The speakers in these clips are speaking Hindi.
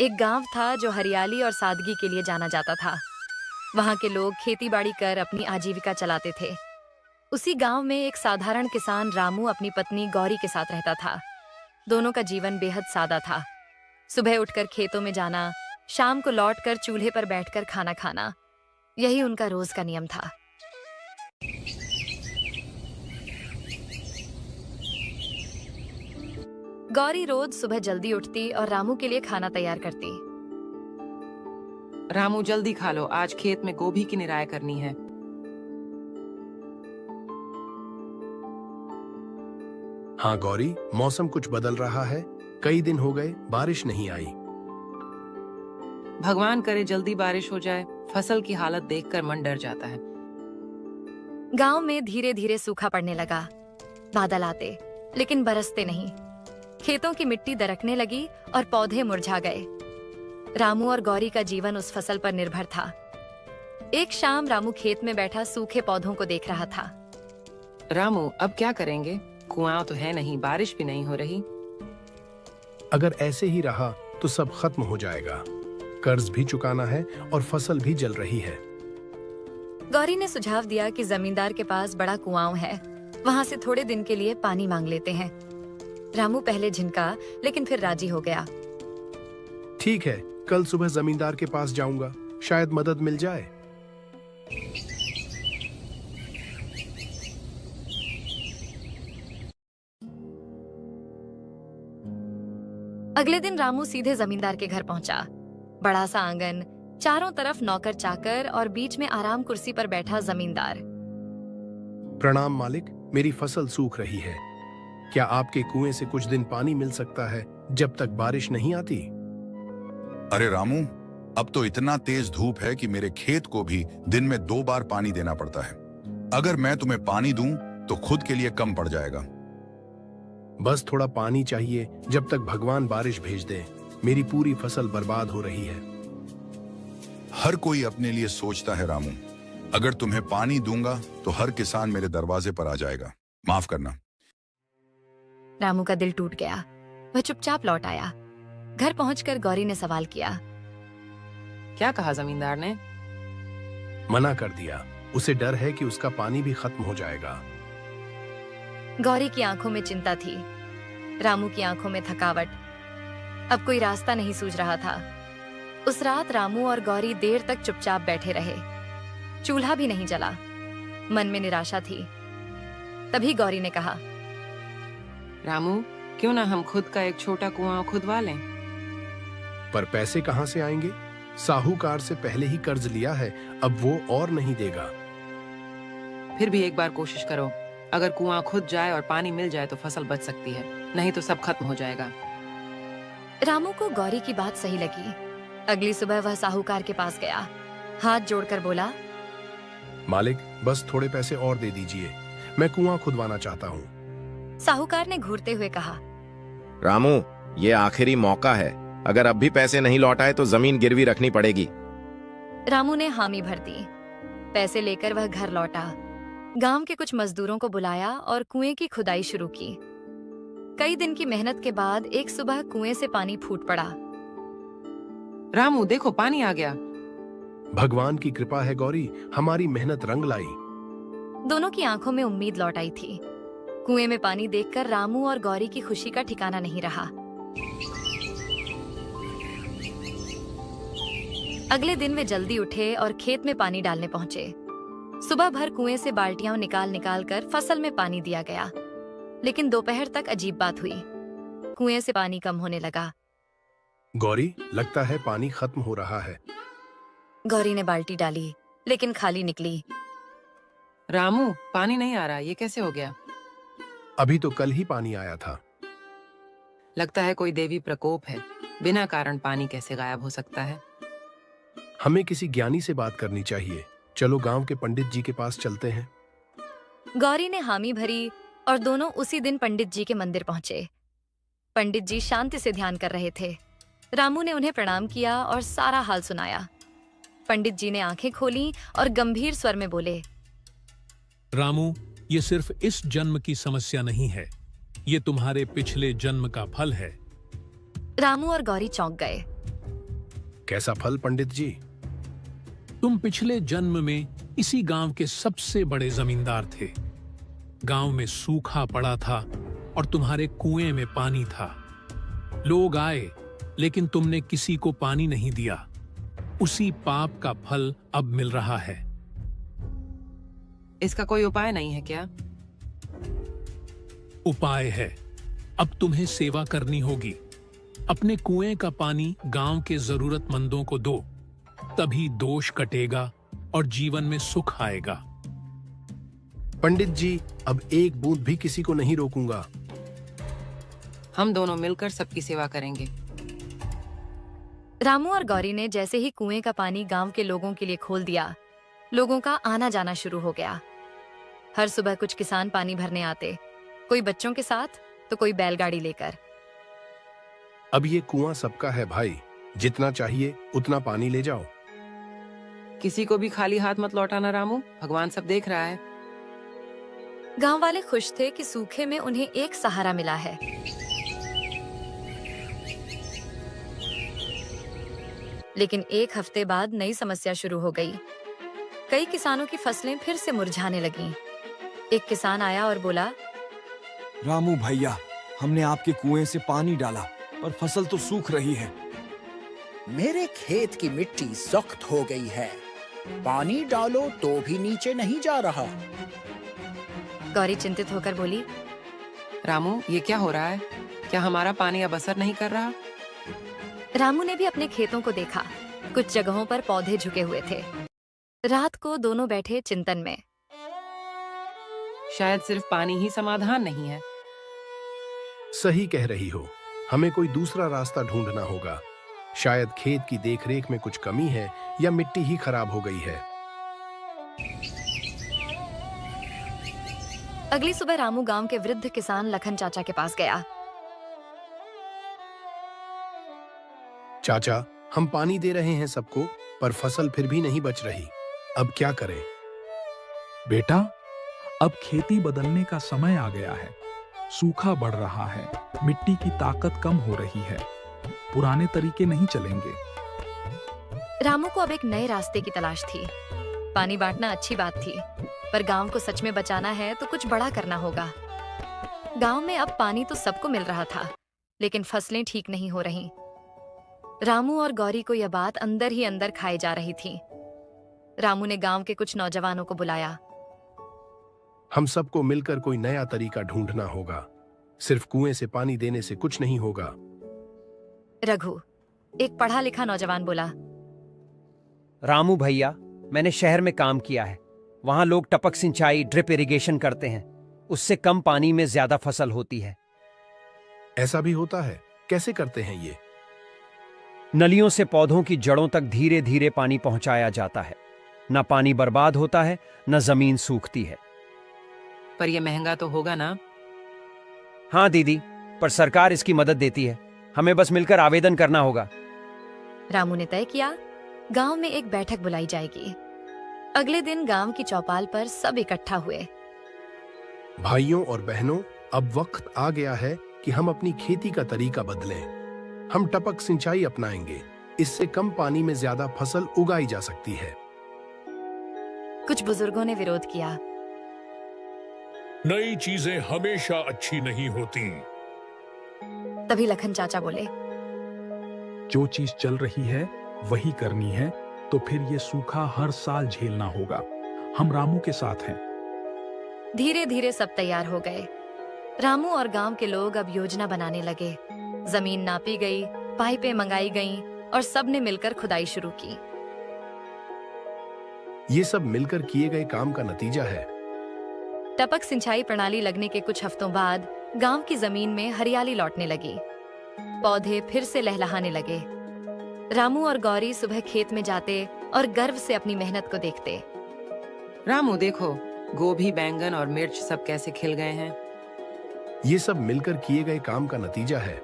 एक गांव था जो हरियाली और सादगी के लिए जाना जाता था। वहां के लोग खेती बाड़ी कर अपनी आजीविका चलाते थे। उसी गांव में एक साधारण किसान रामू अपनी पत्नी गौरी के साथ रहता था। दोनों का जीवन बेहद सादा था। सुबह उठकर खेतों में जाना, शाम को लौटकर चूल्हे पर बैठकर खाना खाना, यही उनका रोज का नियम था। गौरी रोज सुबह जल्दी उठती और रामू के लिए खाना तैयार करती। रामू जल्दी खा लो, आज खेत में गोभी की निराई करनी है। हाँ गौरी, मौसम कुछ बदल रहा है। कई दिन हो गए बारिश नहीं आई। भगवान करे जल्दी बारिश हो जाए, फसल की हालत देखकर मन डर जाता है। गांव में धीरे धीरे सूखा पड़ने लगा। बादल आते लेकिन बरसते नहीं। खेतों की मिट्टी दरकने लगी और पौधे मुरझा गए। रामू और गौरी का जीवन उस फसल पर निर्भर था। एक शाम रामू खेत में बैठा सूखे पौधों को देख रहा था। रामू, अब क्या करेंगे? कुआं तो है नहीं, बारिश भी नहीं हो रही। अगर ऐसे ही रहा तो सब खत्म हो जाएगा। कर्ज भी चुकाना है और फसल भी जल रही है। गौरी ने सुझाव दिया कि जमींदार के पास बड़ा कुआं है, वहां से थोड़े दिन के लिए पानी मांग लेते हैं। रामू पहले झिनका लेकिन फिर राजी हो गया। ठीक है, कल सुबह जमींदार के पास जाऊंगा, शायद मदद मिल जाए। अगले दिन रामू सीधे जमींदार के घर पहुंचा। बड़ा सा आंगन, चारों तरफ नौकर चाकर और बीच में आराम कुर्सी पर बैठा जमींदार। प्रणाम मालिक, मेरी फसल सूख रही है। क्या आपके कुएं से कुछ दिन पानी मिल सकता है जब तक बारिश नहीं आती? अरे रामू, अब तो इतना तेज धूप है कि मेरे खेत को भी दिन में 2 बार पानी देना पड़ता है। अगर मैं तुम्हें पानी दूं तो खुद के लिए कम पड़ जाएगा। बस थोड़ा पानी चाहिए, जब तक भगवान बारिश भेज दे। मेरी पूरी फसल बर्बाद हो रही है। हर कोई अपने लिए सोचता है रामू। अगर तुम्हें पानी दूंगा तो हर किसान मेरे दरवाजे पर आ जाएगा। माफ करना। रामू का दिल टूट गया। वह चुपचाप लौट आया। घर पहुंचकर गौरी ने सवाल किया। क्या कहा जमींदार ने? मना कर दिया। उसे डर है कि उसका पानी भी खत्म हो जाएगा। गौरी की आंखों में चिंता थी, रामू की आंखों में थकावट। अब कोई रास्ता नहीं सूझ रहा था। उस रात रामू और गौरी देर तक चुपचाप बैठे रहे। चूल्हा भी नहीं जला। मन में निराशा थी। तभी गौरी ने कहा, रामू, क्यों ना हम खुद का एक छोटा कुआं खुदवा लें? पर पैसे कहां से आएंगे? साहूकार से पहले ही कर्ज लिया है, अब वो और नहीं देगा। फिर भी एक बार कोशिश करो। अगर कुआं खुद जाए और पानी मिल जाए तो फसल बच सकती है, नहीं तो सब खत्म हो जाएगा। रामू को गौरी की बात सही लगी। अगली सुबह वह साहूकार के पास गया। हाथ जोड़कर बोला, मालिक, बस थोड़े पैसे और दे दीजिए, मैं कुआं खुदवाना चाहता हूँ। साहूकार ने घूरते हुए कहा, रामू, ये आखिरी मौका है। अगर अब भी पैसे नहीं लौटाए तो जमीन गिरवी रखनी पड़ेगी। रामू ने हामी भर दी। पैसे लेकर वह घर लौटा। गांव के कुछ मजदूरों को बुलाया और कुएं की खुदाई शुरू की। कई दिन की मेहनत के बाद एक सुबह कुएं से पानी फूट पड़ा। रामू, देखो पानी आ गया। भगवान की कृपा है गौरी, हमारी मेहनत रंग लाई। दोनों की आंखों में उम्मीद लौट आई थी। कुएं में पानी देखकर रामू और गौरी की खुशी का ठिकाना नहीं रहा। अगले दिन वे जल्दी उठे और खेत में पानी डालने पहुंचे। सुबह भर कुएं से बाल्टियां निकाल निकाल कर फसल में पानी दिया गया। लेकिन दोपहर तक अजीब बात हुई। कुएं से पानी कम होने लगा। गौरी, लगता है पानी खत्म हो रहा है। गौरी ने बाल्टी डाली लेकिन खाली निकली। रामू, पानी नहीं आ रहा, ये कैसे हो गया? अभी तो कल ही पानी आया था। लगता है कोई देवी प्रकोप है। बिना कारण पानी कैसे गायब हो सकता है? हमें किसी ज्ञानी से बात करनी चाहिए। चलो गांव के पंडित जी के पास चलते हैं। गौरी ने हामी भरी और दोनों उसी दिन पंडित जी के मंदिर पहुंचे। पंडित जी शांति से ध्यान कर रहे थे। रामू ने उन्हें प्रणाम किया और सारा हाल सुनाया। पंडित जी ने आंखें खोली और गंभीर स्वर में बोले, रामू, ये सिर्फ इस जन्म की समस्या नहीं है, ये तुम्हारे पिछले जन्म का फल है। रामू और गौरी चौंक गए। कैसा फल पंडित जी? तुम पिछले जन्म में इसी गांव के सबसे बड़े जमींदार थे। गांव में सूखा पड़ा था और तुम्हारे कुएं में पानी था। लोग आए, लेकिन तुमने किसी को पानी नहीं दिया। उसी पाप का फल अब मिल रहा है। इसका कोई उपाय नहीं है क्या? उपाय है। अब तुम्हें सेवा करनी होगी। अपने कुएं का पानी गांव के जरूरतमंदों को दो, तभी दोष कटेगा और जीवन में सुख आएगा। पंडित जी, अब एक बूंद भी किसी को नहीं रोकूंगा। हम दोनों मिलकर सबकी सेवा करेंगे। रामू और गौरी ने जैसे ही कुएं का पानी गांव के लोगों के लिए खोल दिया, लोगों का आना जाना शुरू हो गया। हर सुबह कुछ किसान पानी भरने आते, कोई बच्चों के साथ तो कोई बैलगाड़ी लेकर। अब ये कुआं सबका है भाई, जितना चाहिए उतना पानी ले जाओ। किसी को भी खाली हाथ मत लौटाना रामू, भगवान सब देख रहा है। गांव वाले खुश थे कि सूखे में उन्हें एक सहारा मिला है। लेकिन एक हफ्ते बाद नई समस्या शुरू हो गई। कई किसानों की फसलें फिर से मुरझाने लगीं। एक किसान आया और बोला, रामू भैया, हमने आपके कुएं से पानी डाला पर फसल तो सूख रही है। मेरे खेत की मिट्टी सख्त हो गई है, पानी डालो तो भी नीचे नहीं जा रहा। गौरी चिंतित होकर बोली, रामू, ये क्या हो रहा है? क्या हमारा पानी अब असर नहीं कर रहा? रामू ने भी अपने खेतों को देखा। कुछ जगहों पर पौधे झुके हुए थे। रात को दोनों बैठे चिंतन में। शायद सिर्फ पानी ही समाधान नहीं है। सही कह रही हो, हमें कोई दूसरा रास्ता ढूंढना होगा। शायद खेत की देखरेख में कुछ कमी है या मिट्टी ही खराब हो गई है। अगली सुबह रामू गांव के वृद्ध किसान लखन चाचा के पास गया। चाचा, हम पानी दे रहे हैं सबको, पर फसल फिर भी नहीं बच रही। अब क्या करें? बेटा, अब खेती बदलने का समय आ गया है। सूखा बढ़ रहा है, मिट्टी की ताकत कम हो रही है। पुराने तरीके नहीं चलेंगे। रामू को अब एक नए रास्ते की तलाश थी। पानी बांटना अच्छी बात थी, पर गांव को सच में बचाना है तो कुछ बड़ा करना होगा। गांव में अब पानी तो सबको मिल रहा था, लेकिन फसलें ठीक नहीं हो रहीं। रामू और गौरी को यह बात अंदर ही अंदर खाई जा रही थी। रामू ने गांव के कुछ नौजवानों को बुलाया। हम सबको मिलकर कोई नया तरीका ढूंढना होगा। सिर्फ कुएं से पानी देने से कुछ नहीं होगा। रघु, एक पढ़ा लिखा नौजवान बोला, रामू भैया, मैंने शहर में काम किया है। वहां लोग टपक सिंचाई, ड्रिप इरिगेशन करते हैं। उससे कम पानी में ज्यादा फसल होती है। ऐसा भी होता है? कैसे करते हैं ये? नलियों से पौधों की जड़ों तक धीरे धीरे पानी पहुंचाया जाता है। न पानी बर्बाद होता है, न जमीन सूखती है। पर यह महंगा तो होगा ना? हाँ दीदी, पर सरकार इसकी मदद देती है। हमें बस मिलकर आवेदन करना होगा। रामू ने तय किया, गांव में एक बैठक बुलाई जाएगी। अगले दिन गांव की चौपाल पर सब इकट्ठा हुए। भाइयों और बहनों, अब वक्त आ गया है कि हम अपनी खेती का तरीका बदलें। हम टपक सिंचाई अपनाएंगे। इससे कम पानी में ज्यादा फसल उगाई जा सकती है। कुछ बुजुर्गों ने विरोध किया। नई चीजें हमेशा अच्छी नहीं होती। तभी लखन चाचा बोले, जो चीज चल रही है वही करनी है, तो फिर ये सूखा हर साल झेलना होगा। हम रामू के साथ हैं। धीरे धीरे सब तैयार हो गए। रामू और गांव के लोग अब योजना बनाने लगे। जमीन नापी गई, पाइपें मंगाई गईं और सबने मिलकर खुदाई शुरू की। ये सब मिलकर किए गए काम का नतीजा है। टपक सिंचाई प्रणाली लगने के कुछ हफ्तों बाद गांव की जमीन में हरियाली लौटने लगी। पौधे फिर से लहलहाने लगे। रामू और गौरी सुबह खेत में जाते और गर्व से अपनी मेहनत को देखते। रामू देखो, गोभी, बैंगन और मिर्च सब कैसे खिल गए हैं। ये सब मिलकर किए गए काम का नतीजा है।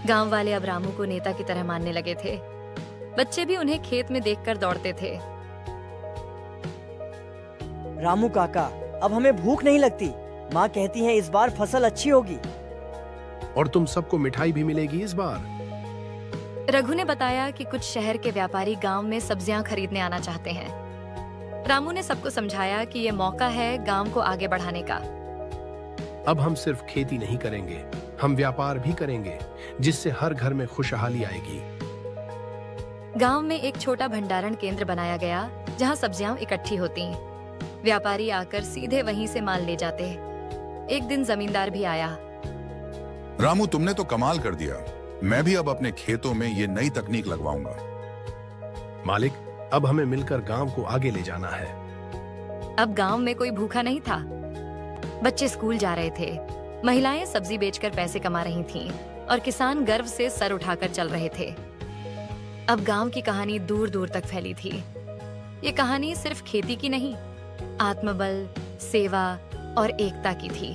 गांव वाले अब रामू को नेता की तरह मानने लगे थे। बच्चे भी उन्हें खेत में देखकर दौड़ते थे। रामू काका, अब हमें भूख नहीं लगती। माँ कहती है इस बार फसल अच्छी होगी। और तुम सबको मिठाई भी मिलेगी इस बार। रघु ने बताया कि कुछ शहर के व्यापारी गांव में सब्जियां खरीदने आना चाहते हैं। रामू ने सबको समझाया कि ये मौका है गांव को आगे बढ़ाने का। अब हम सिर्फ खेती नहीं करेंगे, हम व्यापार भी करेंगे, जिससे हर घर में खुशहाली आएगी। गांव में एक छोटा भंडारण केंद्र बनाया गया जहां सब्जियां इकट्ठी होती। व्यापारी आकर सीधे वहीं से माल ले जाते। एक दिन जमींदार भी आया। रामू, तुमने तो कमाल कर दिया। मैं भी अब अपने खेतों में ये नई तकनीक लगवाऊंगा। मालिक, अब हमें मिलकर गांव को आगे ले जाना है। अब गांव में कोई भूखा नहीं था। बच्चे स्कूल जा रहे थे, महिलाएं सब्जी बेचकर पैसे कमा रही थीं और किसान गर्व से सर उठाकर चल रहे थे। अब गांव की कहानी दूर दूर तक फैली थी। ये कहानी सिर्फ खेती की नहीं, आत्मबल, सेवा और एकता की थी।